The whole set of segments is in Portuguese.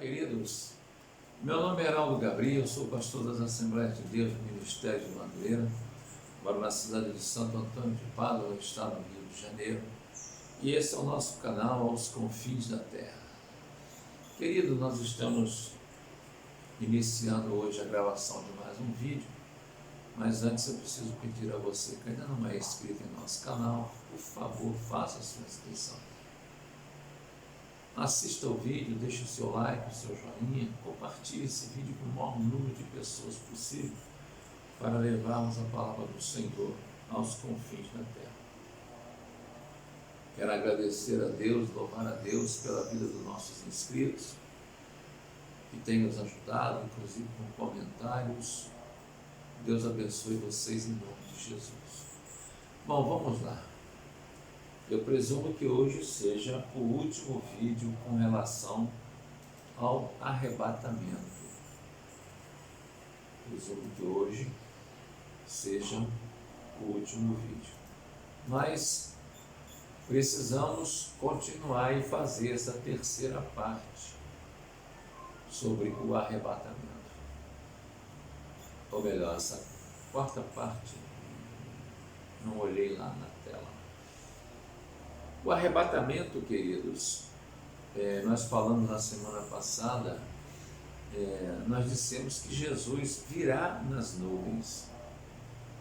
queridos. Meu nome é Heraldo Gabriel, sou pastor das Assembleias de Deus do Ministério de Bandeira, moro na cidade de Santo Antônio de Pádua, estado do Rio de Janeiro, e esse é o nosso canal Aos Confins da Terra. Querido, nós estamos iniciando hoje a gravação de mais um vídeo, mas antes eu preciso pedir a você que ainda não é inscrito em nosso canal, por favor, faça a sua inscrição. Assista o vídeo, deixe o seu like, o seu joinha, compartilhe esse vídeo com o maior número de pessoas possível para levarmos a palavra do Senhor aos confins da terra. Quero agradecer a Deus, louvar a Deus pela vida dos nossos inscritos, que têm nos ajudado, inclusive com comentários. Deus abençoe vocês em nome de Jesus. Bom, vamos lá. Eu presumo que hoje seja o último vídeo com relação ao arrebatamento. Presumo que hoje seja o último vídeo. Mas precisamos continuar e fazer essa terceira parte sobre o arrebatamento. Ou melhor, essa quarta parte, não olhei lá na tela. O arrebatamento, queridos, nós falamos na semana passada, nós dissemos que Jesus virá nas nuvens,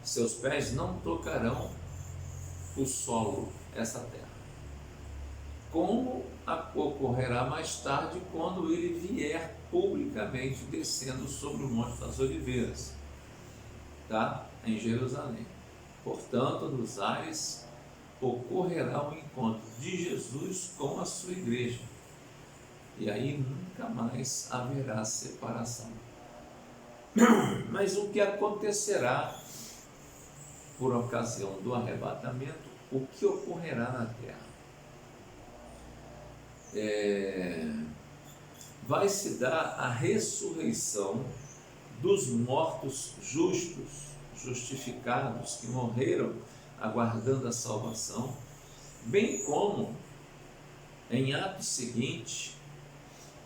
seus pés não tocarão o solo, essa terra, como ocorrerá mais tarde quando ele vier publicamente descendo sobre o Monte das Oliveiras, tá? Em Jerusalém. Portanto, nos ares ocorrerá o encontro de Jesus com a sua igreja, e aí nunca mais haverá separação. Mas o que acontecerá por ocasião do arrebatamento, o que ocorrerá na terra? Vai se dar a ressurreição dos mortos justos, justificados, que morreram aguardando a salvação, bem como, em ato seguinte,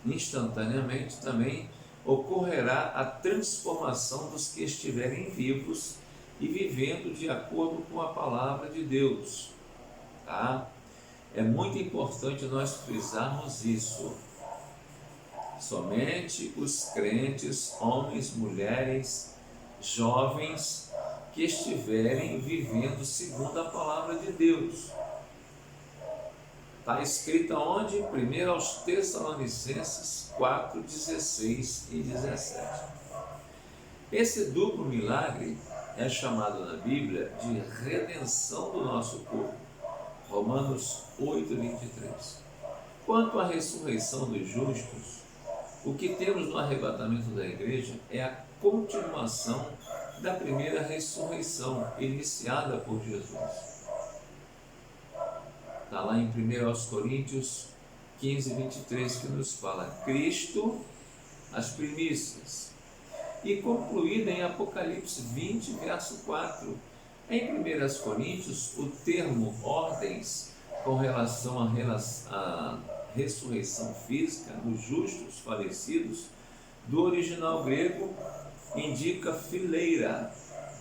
instantaneamente também, ocorrerá a transformação dos que estiverem vivos e vivendo de acordo com a palavra de Deus. Tá? É muito importante nós frisarmos isso. Somente os crentes, homens, mulheres, jovens, que estiverem vivendo segundo a palavra de Deus. Está escrito onde? 1 aos Tessalonicenses 4, 16 e 17. Esse duplo milagre é chamado na Bíblia de redenção do nosso corpo. Romanos 8, 23. Quanto à ressurreição dos justos, o que temos no arrebatamento da igreja é a continuação da primeira ressurreição, iniciada por Jesus. Está lá em 1 Coríntios 15, 23, que nos fala Cristo, as primícias, e concluída em Apocalipse 20, verso 4. Em 1 Coríntios, o termo ordens, com relação à ressurreição física dos justos falecidos, do original grego, indica fileira,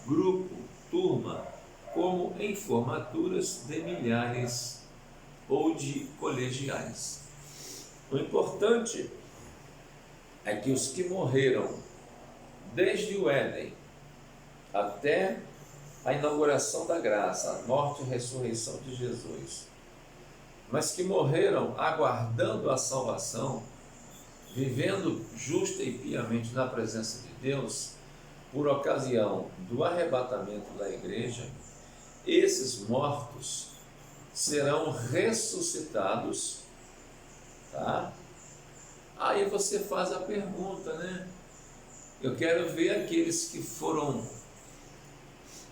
grupo, turma, como em formaturas de milhares ou de colegiais. O importante é que os que morreram desde o Éden até a inauguração da graça, a morte e ressurreição de Jesus, mas que morreram aguardando a salvação, vivendo justa e piamente na presença de Deus, por ocasião do arrebatamento da igreja, esses mortos serão ressuscitados, tá? Aí você faz a pergunta, né? Eu quero ver aqueles que foram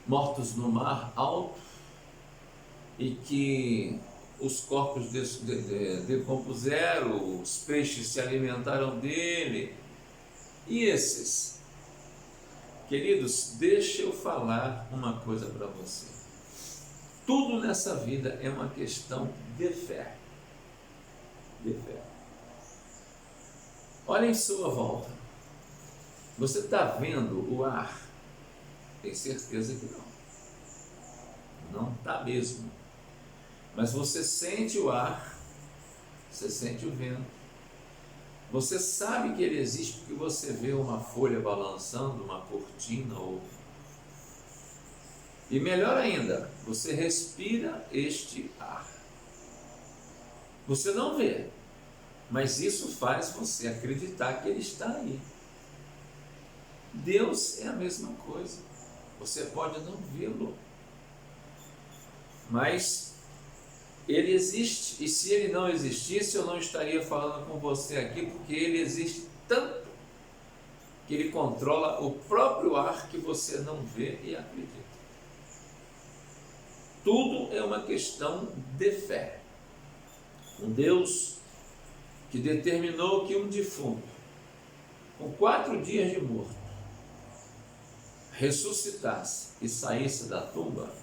mortos no mar alto e que os corpos decompuseram, os peixes se alimentaram dele. E esses? Queridos, deixa eu falar uma coisa para você. Tudo nessa vida é uma questão de fé. De fé. Olha em sua volta. Você está vendo o ar? Tem certeza que não. Não está mesmo. Mas você sente o ar, você sente o vento. Você sabe que ele existe porque você vê uma folha balançando, uma cortina ou... E melhor ainda, você respira este ar. Você não vê, mas isso faz você acreditar que ele está aí. Deus é a mesma coisa. Você pode não vê-lo, mas ele existe. E se ele não existisse, eu não estaria falando com você aqui, porque ele existe tanto que ele controla o próprio ar que você não vê e acredita. Tudo é uma questão de fé. Um Deus que determinou que um defunto, com 4 dias de morto, ressuscitasse e saísse da tumba,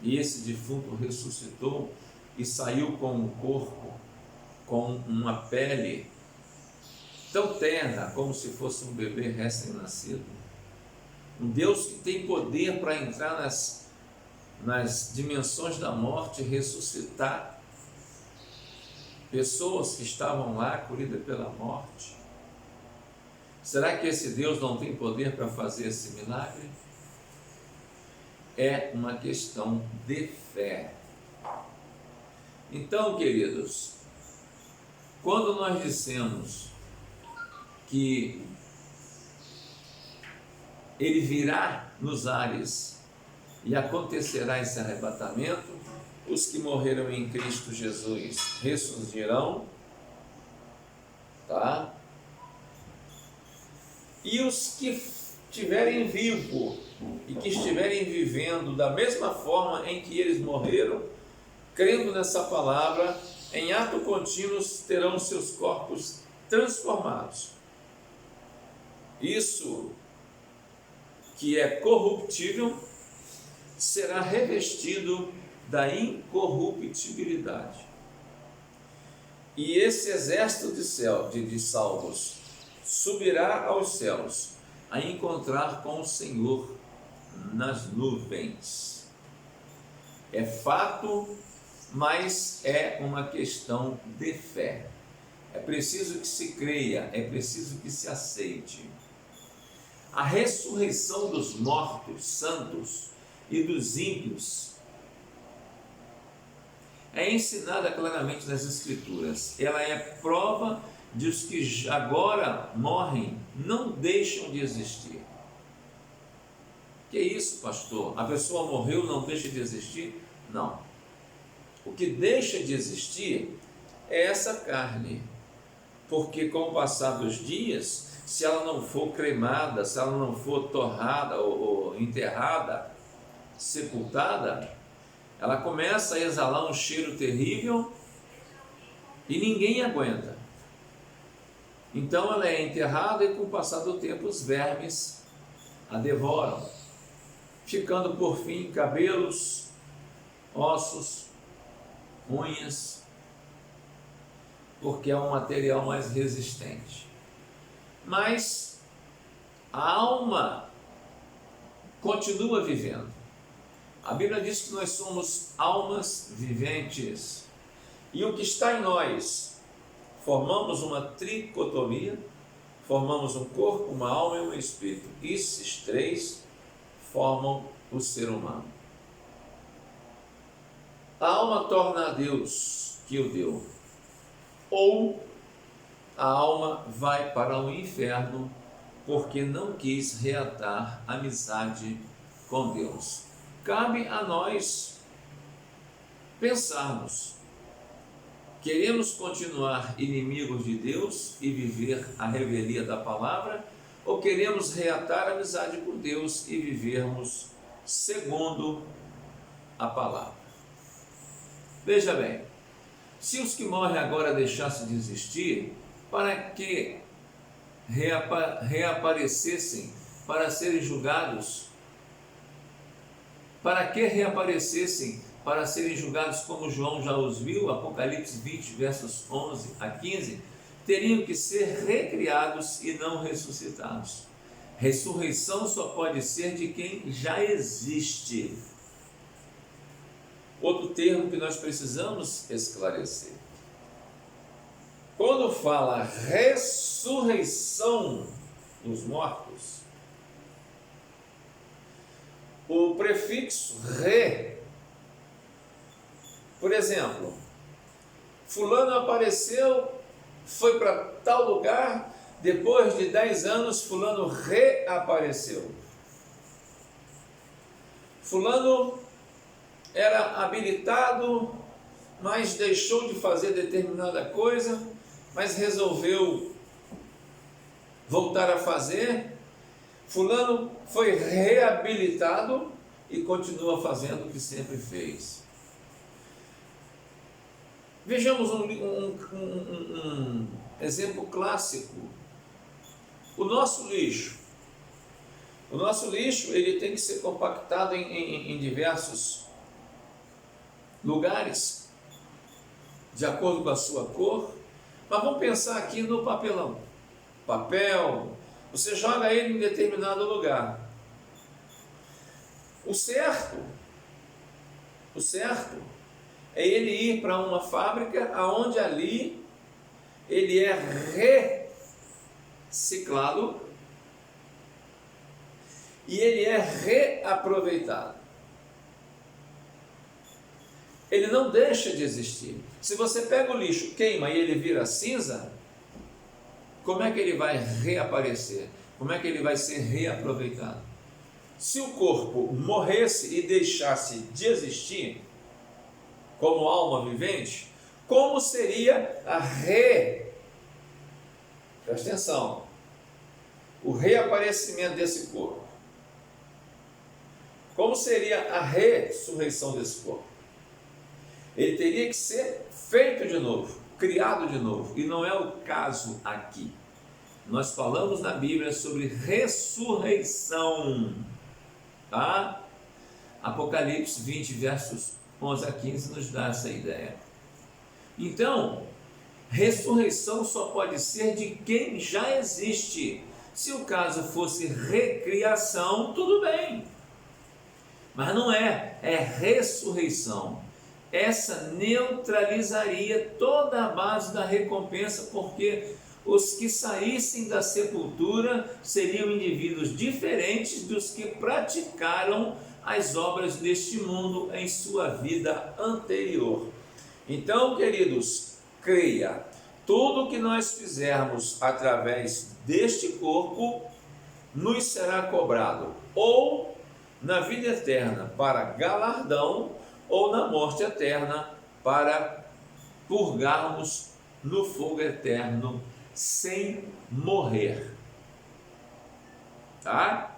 e esse defunto ressuscitou e saiu com um corpo, com uma pele tão terna como se fosse um bebê recém-nascido. Um Deus que tem poder para entrar nas dimensões da morte e ressuscitar pessoas que estavam lá colhidas pela morte. Será que esse Deus não tem poder para fazer esse milagre? É uma questão de fé. Então, queridos, quando nós dissemos que ele virá nos ares e acontecerá esse arrebatamento, os que morreram em Cristo Jesus ressurgirão, tá? E os que estiverem vivos e que estiverem vivendo da mesma forma em que eles morreram, crendo nessa palavra, em ato contínuo terão seus corpos transformados. Isso que é corruptível será revestido da incorruptibilidade. E esse exército de salvos subirá aos céus a encontrar com o Senhor nas nuvens. É fato, mas é uma questão de fé. É preciso que se creia, é preciso que se aceite. A ressurreição dos mortos santos e dos ímpios é ensinada claramente nas Escrituras. Ela é prova de os que agora morrem não deixam de existir. Que isso, pastor? A pessoa morreu, não deixa de existir? Não. O que deixa de existir é essa carne. Porque com o passar dos dias, se ela não for cremada, se ela não for torrada ou enterrada, sepultada, ela começa a exalar um cheiro terrível e ninguém aguenta. Então ela é enterrada e com o passar do tempo os vermes a devoram, ficando por fim cabelos, ossos, unhas, porque é um material mais resistente. Mas a alma continua vivendo. A Bíblia diz que nós somos almas viventes. E o que está em nós, formamos uma tricotomia, formamos um corpo, uma alma e um espírito. Esses 3 formam o ser humano. A alma torna a Deus que o deu, ou a alma vai para o inferno porque não quis reatar amizade com Deus. Cabe a nós pensarmos: queremos continuar inimigos de Deus e viver a revelia da palavra, ou queremos reatar amizade com Deus e vivermos segundo a palavra? Veja bem, se os que morrem agora deixassem de existir, para que reaparecessem para serem julgados? Para que reaparecessem para serem julgados como João já os viu? Apocalipse 20, versos 11 a 15, teriam que ser recriados e não ressuscitados. Ressurreição só pode ser de quem já existe. Outro termo que nós precisamos esclarecer. Quando fala ressurreição dos mortos, o prefixo re, por exemplo, fulano apareceu, foi para tal lugar, depois de 10 anos fulano reapareceu. Fulano era habilitado, mas deixou de fazer determinada coisa, mas resolveu voltar a fazer. Fulano foi reabilitado e continua fazendo o que sempre fez. Vejamos um exemplo clássico. O nosso lixo. O nosso lixo ele tem que ser compactado em diversos lugares, de acordo com a sua cor. Mas vamos pensar aqui no papelão. Papel, você joga ele em determinado lugar. O certo é ele ir para uma fábrica onde ali ele é reciclado e ele é reaproveitado. Ele não deixa de existir. Se você pega o lixo, queima e ele vira cinza, como é que ele vai reaparecer? Como é que ele vai ser reaproveitado? Se o corpo morresse e deixasse de existir, como alma vivente, como seria presta atenção, o reaparecimento desse corpo? Como seria a ressurreição desse corpo? Ele teria que ser feito de novo, criado de novo, e não é o caso aqui. Nós falamos na Bíblia sobre ressurreição, tá? Apocalipse 20, versos 11 a 15 nos dá essa ideia. Então, ressurreição só pode ser de quem já existe. Se o caso fosse recriação, tudo bem. Mas não é ressurreição. Essa neutralizaria toda a base da recompensa, porque os que saíssem da sepultura seriam indivíduos diferentes dos que praticaram as obras deste mundo em sua vida anterior. Então, queridos, creia, tudo que nós fizermos através deste corpo nos será cobrado, ou na vida eterna para galardão, ou na morte eterna para purgarmos no fogo eterno sem morrer. Tá?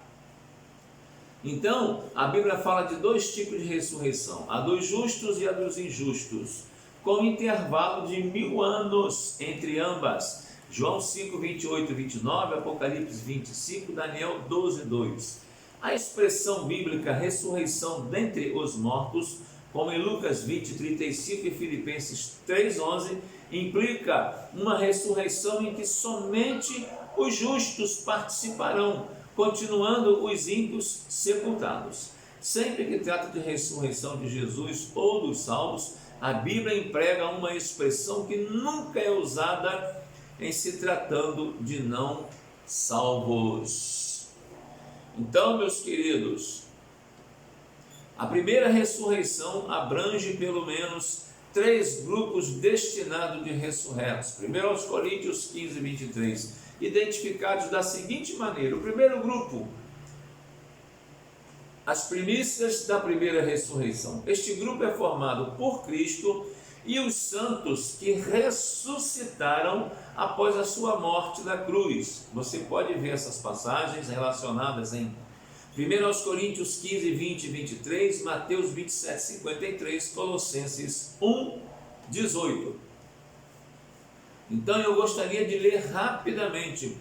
Então, a Bíblia fala de dois tipos de ressurreição, a dos justos e a dos injustos, com intervalo de 1000 anos entre ambas. João 5, 28 e 29, Apocalipse 25, Daniel 12, 2. A expressão bíblica ressurreição dentre os mortos, como em Lucas 20, 35 e Filipenses 3, 11, implica uma ressurreição em que somente os justos participarão, continuando os ímpios sepultados. Sempre que trata de ressurreição de Jesus ou dos salvos, a Bíblia emprega uma expressão que nunca é usada em se tratando de não salvos. Então, meus queridos, a primeira ressurreição abrange pelo menos 3 grupos destinados de ressurretos. Primeiro aos Coríntios 15, 23, identificados da seguinte maneira: o primeiro grupo, as primícias da primeira ressurreição. Este grupo é formado por Cristo e os santos que ressuscitaram após a sua morte na cruz. Você pode ver essas passagens relacionadas em 1 aos Coríntios 15, 20 e 23, Mateus 27, 53, Colossenses 1, 18. Então eu gostaria de ler rapidamente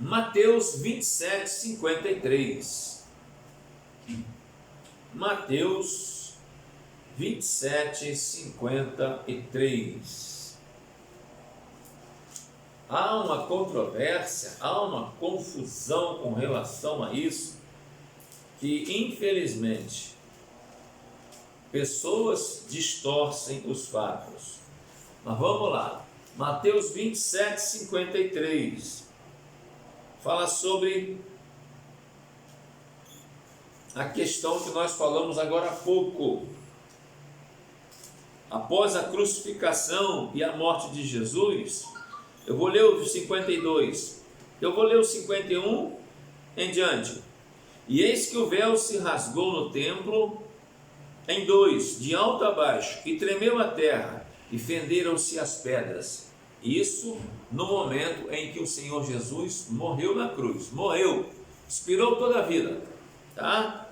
Mateus 27, 53. Mateus 27, 53. há uma controvérsia, há uma confusão com relação a isso, que infelizmente pessoas distorcem os fatos. Mas vamos lá, Mateus 27, 53, fala sobre a questão que nós falamos agora há pouco. Após a crucificação e a morte de Jesus, eu vou ler o 52, eu vou ler o 51 em diante. E eis que o véu se rasgou no templo em dois, de alto a baixo, e tremeu a terra, e fenderam-se as pedras. Isso no momento em que o Senhor Jesus morreu na cruz. Morreu, expirou toda a vida. Tá?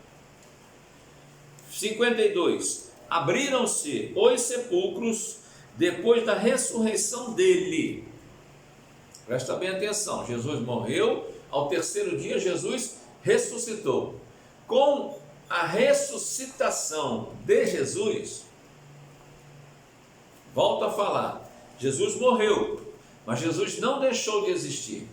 52. Abriram-se os sepulcros depois da ressurreição dele. Presta bem atenção, Jesus morreu, ao terceiro dia Jesus ressuscitou. Com a ressuscitação de Jesus, volto a falar, Jesus morreu, mas Jesus não deixou de existir.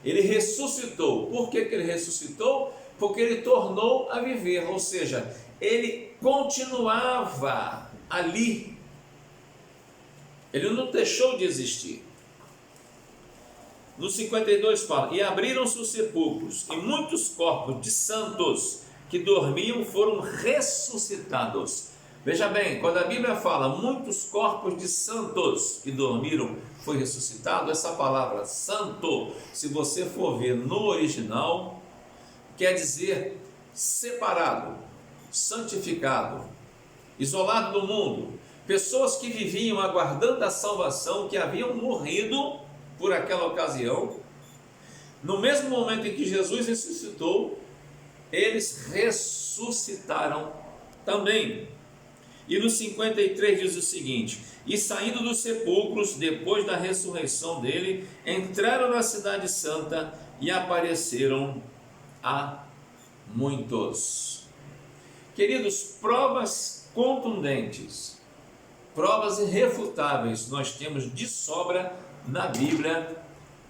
Ele ressuscitou. Por que ele ressuscitou? Porque ele tornou a viver, ou seja, ele continuava ali. Ele não deixou de existir. No 52 fala, e abriram-se os sepulcros, e muitos corpos de santos que dormiam foram ressuscitados. Veja bem, quando a Bíblia fala muitos corpos de santos que dormiram foi ressuscitado, essa palavra santo, se você for ver no original, quer dizer separado, santificado, isolado do mundo. Pessoas que viviam aguardando a salvação, que haviam morrido por aquela ocasião, no mesmo momento em que Jesus ressuscitou, eles ressuscitaram também. E no 53 diz o seguinte, e saindo dos sepulcros, depois da ressurreição dele, entraram na cidade santa e apareceram a muitos. Queridos, provas contundentes, provas irrefutáveis nós temos de sobra na Bíblia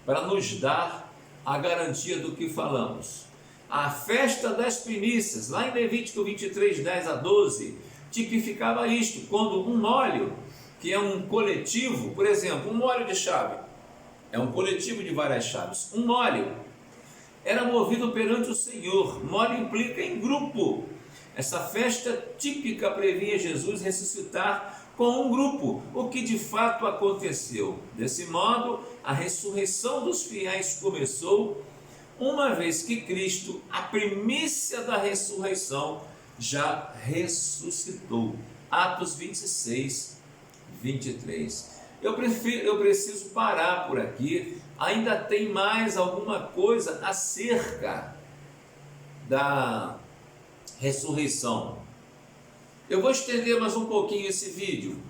para nos dar a garantia do que falamos. A festa das primícias, lá em Levítico 23, 10 a 12, tipificava isto, quando um óleo, que é um coletivo, por exemplo, um óleo de chave, é um coletivo de várias chaves, um óleo era movido perante o Senhor. Óleo implica em grupo. Essa festa típica previa Jesus ressuscitar com um grupo, o que de fato aconteceu. Desse modo, a ressurreição dos fiéis começou, uma vez que Cristo, a primícia da ressurreição, já ressuscitou. Atos 26, 23. Eu preciso parar por aqui. Ainda tem mais alguma coisa acerca da ressurreição. Eu vou estender mais um pouquinho esse vídeo.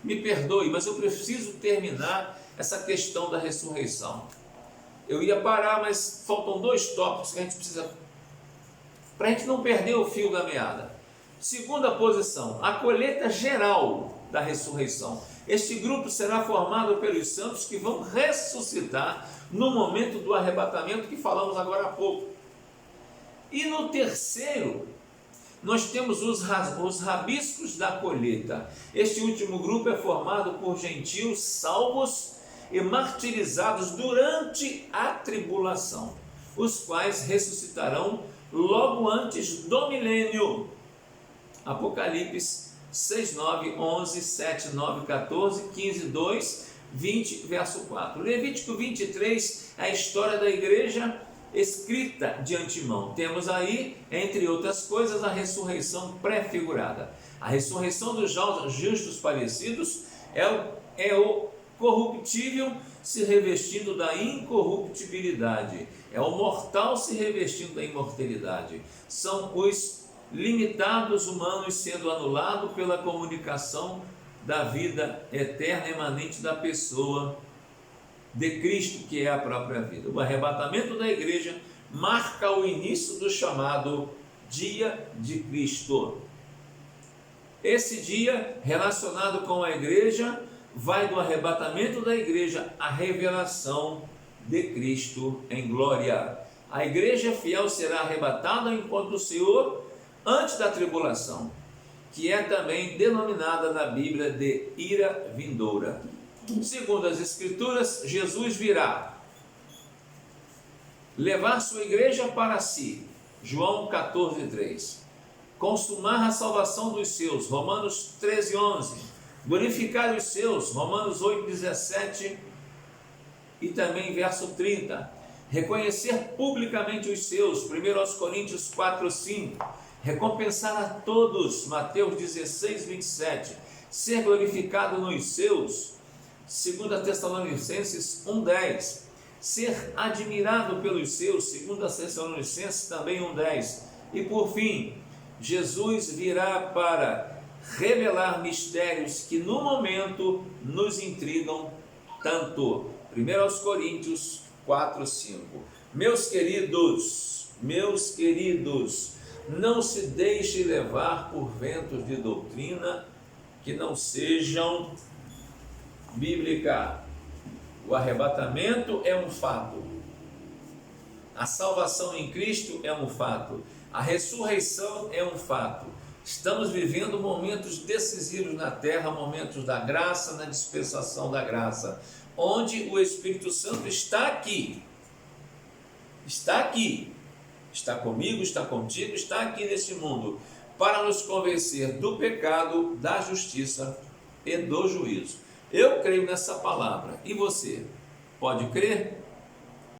Me perdoe, mas eu preciso terminar essa questão da ressurreição. Eu ia parar, mas faltam dois tópicos que a gente precisa, para a gente não perder o fio da meada. Segunda posição, a colheita geral da ressurreição. Este grupo será formado pelos santos que vão ressuscitar no momento do arrebatamento que falamos agora há pouco. E no terceiro, nós temos os rabiscos da colheita. Este último grupo é formado por gentios salvos e martirizados durante a tribulação, os quais ressuscitarão logo antes do milênio. Apocalipse 6, 9, 11, 7, 9, 14, 15, 2, 20, verso 4. Levítico 23 é a história da igreja escrita de antemão. Temos aí, entre outras coisas, a ressurreição pré-figurada. A ressurreição dos justos falecidos é o corruptível se revestindo da incorruptibilidade. É o mortal se revestindo da imortalidade. São os limitados humanos sendo anulados pela comunicação da vida eterna emanente da pessoa de Cristo, que é a própria vida. O arrebatamento da igreja marca o início do chamado dia de Cristo. Esse dia, relacionado com a igreja, vai do arrebatamento da igreja à revelação de Cristo em glória. A igreja fiel será arrebatada ao encontro do Senhor antes da tribulação, que é também denominada na Bíblia de ira vindoura. Segundo as Escrituras, Jesus virá levar sua igreja para si, João 14:3. Consumar a salvação dos seus, Romanos 13:11. Glorificar os seus, Romanos 8:17 e também verso 30. Reconhecer publicamente os seus, 1 Coríntios 4:5. Recompensar a todos, Mateus 16:27. Ser glorificado nos seus, 2 Tessalonicenses 1:10. Ser admirado pelos seus, 2 Tessalonicenses também 1:10. E por fim, Jesus virá para revelar mistérios que no momento nos intrigam tanto. 1 Coríntios 4:5. Meus queridos, não se deixe levar por ventos de doutrina que não sejam bíblica. O arrebatamento é um fato. A salvação em Cristo é um fato. A ressurreição é um fato. Estamos vivendo momentos decisivos na terra, momentos da graça, na dispensação da graça, onde o Espírito Santo está aqui. Está aqui. Está comigo, está contigo, está aqui nesse mundo, para nos convencer do pecado, da justiça e do juízo. Eu creio nessa palavra. E você? Pode crer?